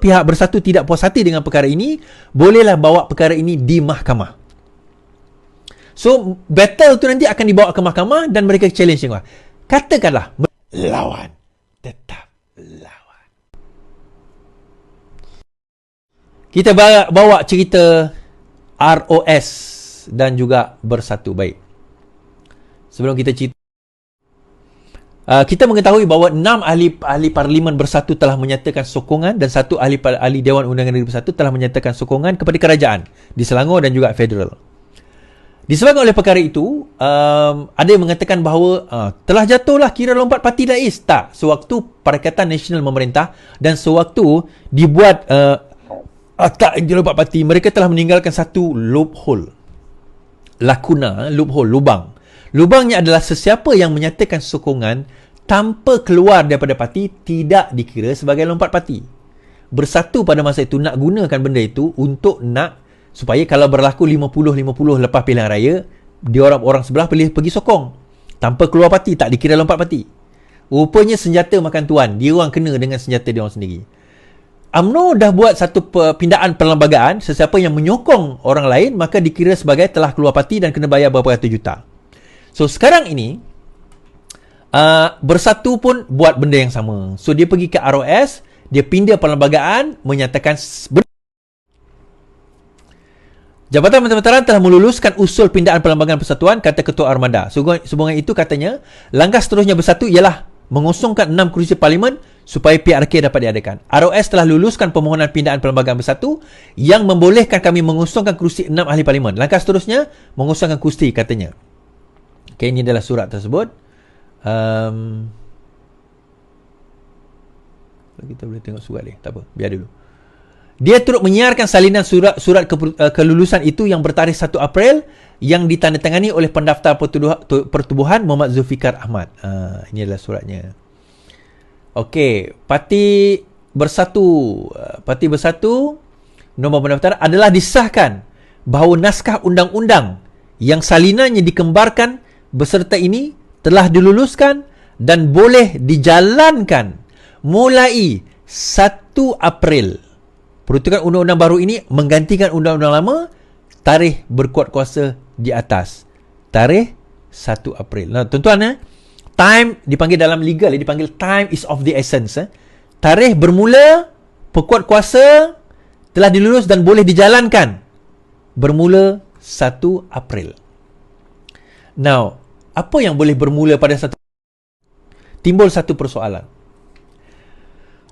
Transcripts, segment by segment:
pihak bersatu tidak puas hati dengan perkara ini, bolehlah bawa perkara ini di mahkamah. So battle tu nanti akan dibawa ke mahkamah dan mereka challenge tengok. Katakanlah lawan, tetap lawan. Kita bawa cerita ROS dan juga bersatu. Baik, sebelum kita cerita, kita mengetahui bahawa 6 ahli parlimen bersatu telah menyatakan sokongan dan 1 ahli Dewan Undangan Negeri Bersatu telah menyatakan sokongan kepada kerajaan di Selangor dan juga federal. Disebabkan oleh perkara itu, ada yang mengatakan bahawa telah jatuhlah kira lompat parti Dais. Tak, sewaktu Perikatan Nasional memerintah dan sewaktu dibuat akta lompat parti, mereka telah meninggalkan satu loophole, lubang. Lubangnya adalah sesiapa yang menyatakan sokongan tanpa keluar daripada parti tidak dikira sebagai lompat parti. Bersatu pada masa itu nak gunakan benda itu untuk nak supaya kalau berlaku 50-50 lepas pilihan raya, dia orang sebelah boleh pergi sokong. Tanpa keluar parti tak dikira lompat parti. Rupanya senjata makan tuan, dia orang kena dengan senjata dia orang sendiri. UMNO dah buat satu pindaan perlembagaan, sesiapa yang menyokong orang lain maka dikira sebagai telah keluar parti dan kena bayar berapa ratus juta. So sekarang ini Bersatu pun buat benda yang sama. So dia pergi ke ROS, dia pindah perlembagaan, menyatakan Jabatan Menteri telah meluluskan usul pindaan perlembagaan persatuan, kata Ketua Armada. Sehubungan itu katanya, langkah seterusnya Bersatu ialah mengosongkan 6 kerusi parlimen supaya PRK dapat diadakan. ROS telah luluskan permohonan pindaan perlembagaan Bersatu yang membolehkan kami mengosongkan kerusi 6 ahli parlimen. Langkah seterusnya mengosongkan kursi, katanya. Okay, ini adalah surat tersebut. Kita boleh tengok surat dia. Tak apa, biar dulu. Dia turut menyiarkan salinan surat kelulusan itu yang bertarikh 1 April yang ditandatangani oleh pendaftar pertubuhan Muhammad Zulfikar Ahmad. Ini adalah suratnya. Okey, Parti Bersatu nombor pendaftaran adalah disahkan bahawa naskah undang-undang yang salinannya dikembarkan beserta ini telah diluluskan dan boleh dijalankan mulai 1 April. Peruntukan undang-undang baru ini menggantikan undang-undang lama, tarikh berkuat kuasa di atas. Tarikh 1 April. Nah, tuan-tuan, time dipanggil dalam legal, dipanggil time is of the essence. Tarikh bermula, berkuat kuasa telah dilulus dan boleh dijalankan bermula 1 April. Now, apa yang boleh bermula pada 1 timbul satu persoalan.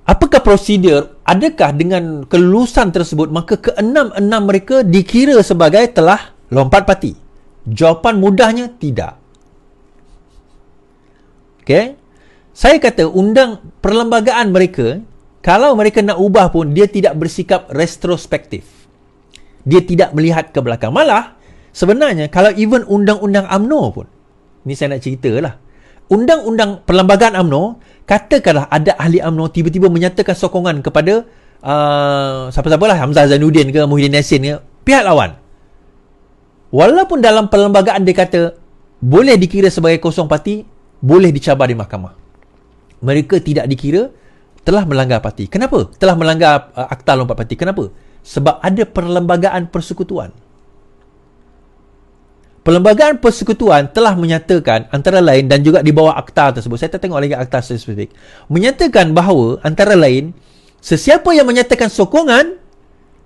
Apakah prosedur? Adakah dengan kelulusan tersebut maka ke-6 mereka dikira sebagai telah lompat parti? Jawapan mudahnya tidak. Okay? Saya kata perlembagaan mereka, kalau mereka nak ubah pun dia tidak bersikap retrospektif. Dia tidak melihat ke belakang. Malah sebenarnya kalau even undang-undang UMNO pun, ni saya nak ceritalah. Undang-undang perlembagaan UMNO, katakanlah ada ahli UMNO tiba-tiba menyatakan sokongan kepada siapa-siapalah, Hamzah Zainuddin ke Muhyiddin Yassin ke, pihak lawan. Walaupun dalam perlembagaan dia kata boleh dikira sebagai kosong parti, boleh dicabar di mahkamah. Mereka tidak dikira telah melanggar parti. Kenapa? Telah melanggar akta lompat parti. Kenapa? Sebab ada perlembagaan persekutuan. Perlembagaan persekutuan telah menyatakan antara lain, dan juga di bawah akta tersebut, saya tak tengok lagi akta spesifik, menyatakan bahawa antara lain sesiapa yang menyatakan sokongan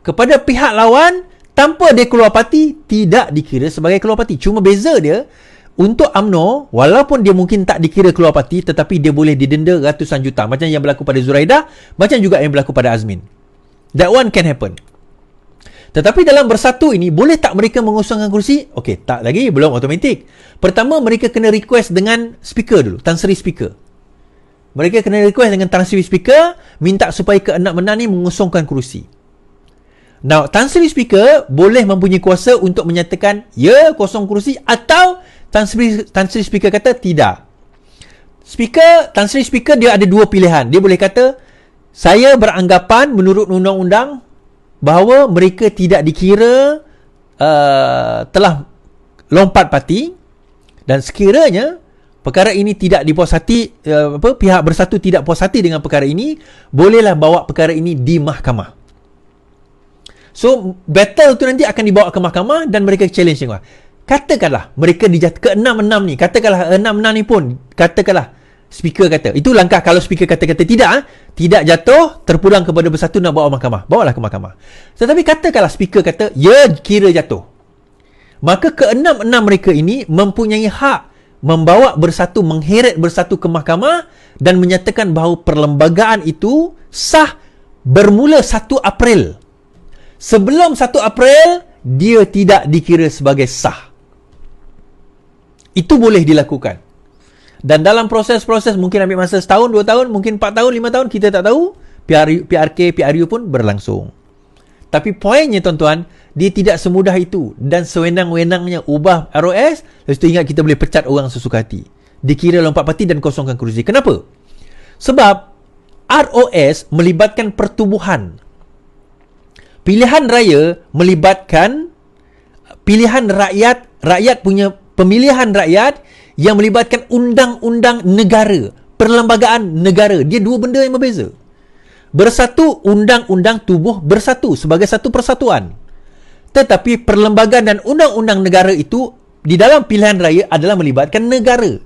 kepada pihak lawan tanpa dia keluar parti tidak dikira sebagai keluar parti. Cuma beza dia, untuk UMNO walaupun dia mungkin tak dikira keluar parti, tetapi dia boleh didenda ratusan juta, macam yang berlaku pada Zuraidah, macam juga yang berlaku pada Azmin. That one can happen. Tetapi dalam Bersatu ini, boleh tak mereka mengosongkan kursi? Okey, tak lagi, belum automatik. Pertama, mereka kena request dengan speaker dulu, Tan Sri Speaker. Mereka kena request dengan Tan Sri Speaker, minta supaya ke-6 ni mengosongkan kursi. Now, Tan Sri Speaker boleh mempunyai kuasa untuk menyatakan, ya, kosong kursi, atau Tan Sri Speaker kata, tidak. Tan Sri Speaker dia ada dua pilihan. Dia boleh kata, saya beranggapan menurut undang-undang bahawa mereka tidak dikira telah lompat parti, dan sekiranya perkara ini tidak dipuas hati, pihak bersatu tidak puas hati dengan perkara ini, bolehlah bawa perkara ini di mahkamah. So battle tu nanti akan dibawa ke mahkamah dan mereka challenge tengok. Katakanlah mereka ke 6-6 ni, katakanlah 6-6 ni pun, katakanlah speaker kata, itu langkah kalau speaker kata tidak jatuh, terpulang kepada bersatu nak bawa mahkamah, bawalah ke mahkamah. Tetapi katakanlah speaker kata ya kira jatuh, maka ke 6-6 mereka ini mempunyai hak membawa bersatu, mengheret bersatu ke mahkamah dan menyatakan bahawa perlembagaan itu sah bermula 1 April. Sebelum 1 April dia tidak dikira sebagai sah. Itu boleh dilakukan. Dan dalam proses-proses mungkin ambil masa setahun, 2 tahun, mungkin 4 tahun, 5 tahun, kita tak tahu. PRK, PRU pun berlangsung. Tapi poinnya tuan-tuan, dia tidak semudah itu. Dan sewenang-wenangnya ubah ROS, lepas tu ingat kita boleh pecat orang sesuka hati. Dikira lompat parti dan kosongkan kerusi. Kenapa? Sebab ROS melibatkan pertubuhan. Pilihan raya melibatkan pilihan rakyat, rakyat punya pemilihan rakyat yang melibatkan undang-undang negara, perlembagaan negara. Dia dua benda yang berbeza. Bersatu, undang-undang tubuh bersatu sebagai satu persatuan. Tetapi perlembagaan dan undang-undang negara itu di dalam pilihan raya adalah melibatkan negara.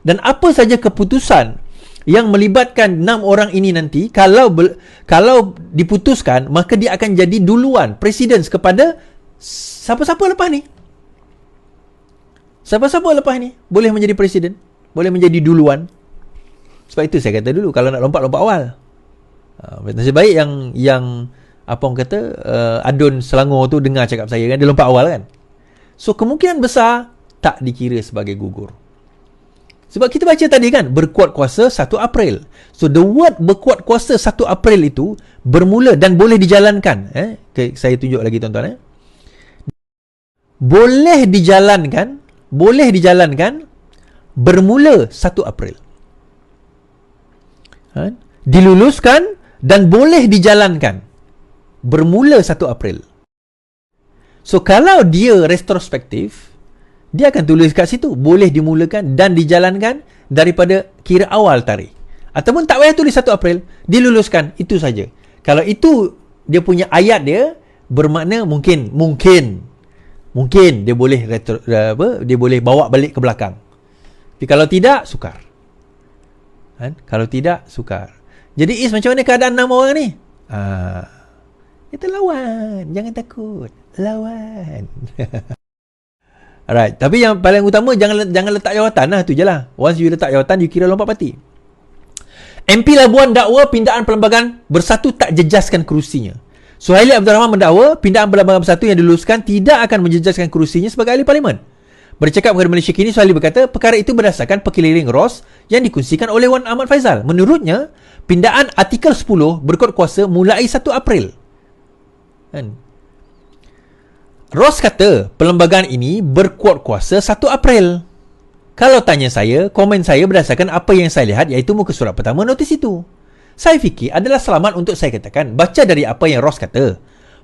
Dan apa saja keputusan yang melibatkan 6 orang ini nanti, kalau diputuskan, maka dia akan jadi duluan presiden kepada siapa-siapa lepas ni. Siapa-siapa lepas ni boleh menjadi presiden, boleh menjadi duluan. Sebab itu saya kata dulu, kalau nak lompat awal. Nasib baik yang apa orang kata, Adun Selangor tu dengar cakap saya kan, dia lompat awal kan. So kemungkinan besar tak dikira sebagai gugur. Sebab kita baca tadi kan, berkuat kuasa 1 April. So the word berkuat kuasa 1 April itu bermula dan boleh dijalankan. Okay, saya tunjuk lagi tuan-tuan. Boleh dijalankan bermula 1 April. Diluluskan dan boleh dijalankan bermula 1 April. So kalau dia retrospektif, dia akan tulis kat situ boleh dimulakan dan dijalankan daripada kira awal tarikh. Ataupun tak payah tulis 1 April, diluluskan, itu saja. Kalau itu dia punya ayat dia, bermakna mungkin dia boleh dia boleh bawa balik ke belakang. Tapi kalau tidak, sukar. Kalau tidak, sukar. Jadi macam mana keadaan 6 orang ni? Kita lawan, jangan takut, lawan. Alright, tapi yang paling utama jangan letak jawatan lah, tu je lah. Once you letak jawatan, you kira lompat parti. MP Labuan dakwa pindaan perlembagaan bersatu tak jejaskan kerusinya. Suhaili Abdul Rahman mendakwa pindaan perlembagaan bersatu yang diluluskan tidak akan menjejaskan kerusinya sebagai ahli parlimen. Bercakap kepada Malaysia Kini, Suhaili berkata perkara itu berdasarkan perkeliling ROS yang dikongsikan oleh Wan Ahmad Faizal. Menurutnya, pindaan artikel 10 berkuat kuasa mulai 1 April. Ross kata perlembagaan ini berkuat kuasa 1 April. Kalau tanya saya, komen saya berdasarkan apa yang saya lihat, iaitu muka surat pertama notis itu. Saya fikir adalah selamat untuk saya katakan, baca dari apa yang Ross kata.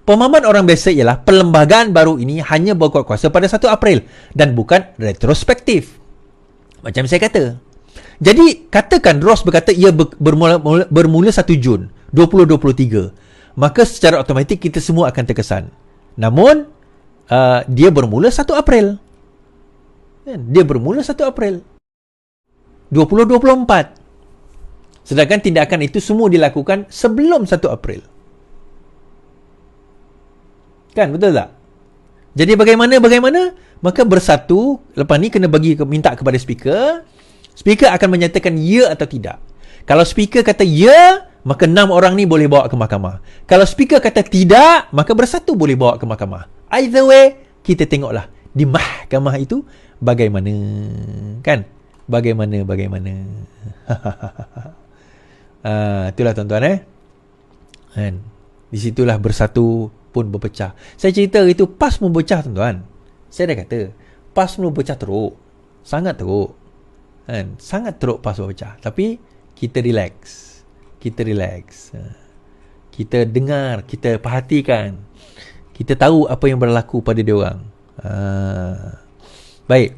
Pemahaman orang biasa ialah perlembagaan baru ini hanya berkuat kuasa pada 1 April dan bukan retrospektif. Macam saya kata. Jadi, katakan Ross berkata ia bermula 1 Jun 2023. Maka secara automatik kita semua akan terkesan. Namun, dia bermula 1 April. Dia bermula 1 April 2024. Sedangkan tindakan itu semua dilakukan sebelum 1 April. Kan, betul tak? Jadi bagaimana? Maka bersatu, lepas ni kena minta kepada speaker. Speaker akan menyatakan ya atau tidak. Kalau speaker kata ya, maka 6 orang ni boleh bawa ke mahkamah. Kalau speaker kata tidak, maka bersatu boleh bawa ke mahkamah. Either way, kita tengoklah di mahkamah itu bagaimana. Kan? Bagaimana. Itulah tuan-tuan. Kan? Di situlah bersatu pun berpecah. Saya cerita itu PAS pun berpecah tuan-tuan. Saya dah kata PAS pun berpecah teruk. Sangat teruk. Kan? Sangat teruk PAS berpecah. Tapi kita relax. Kita dengar, kita perhatikan. Kita tahu apa yang berlaku pada dia orang. Baik.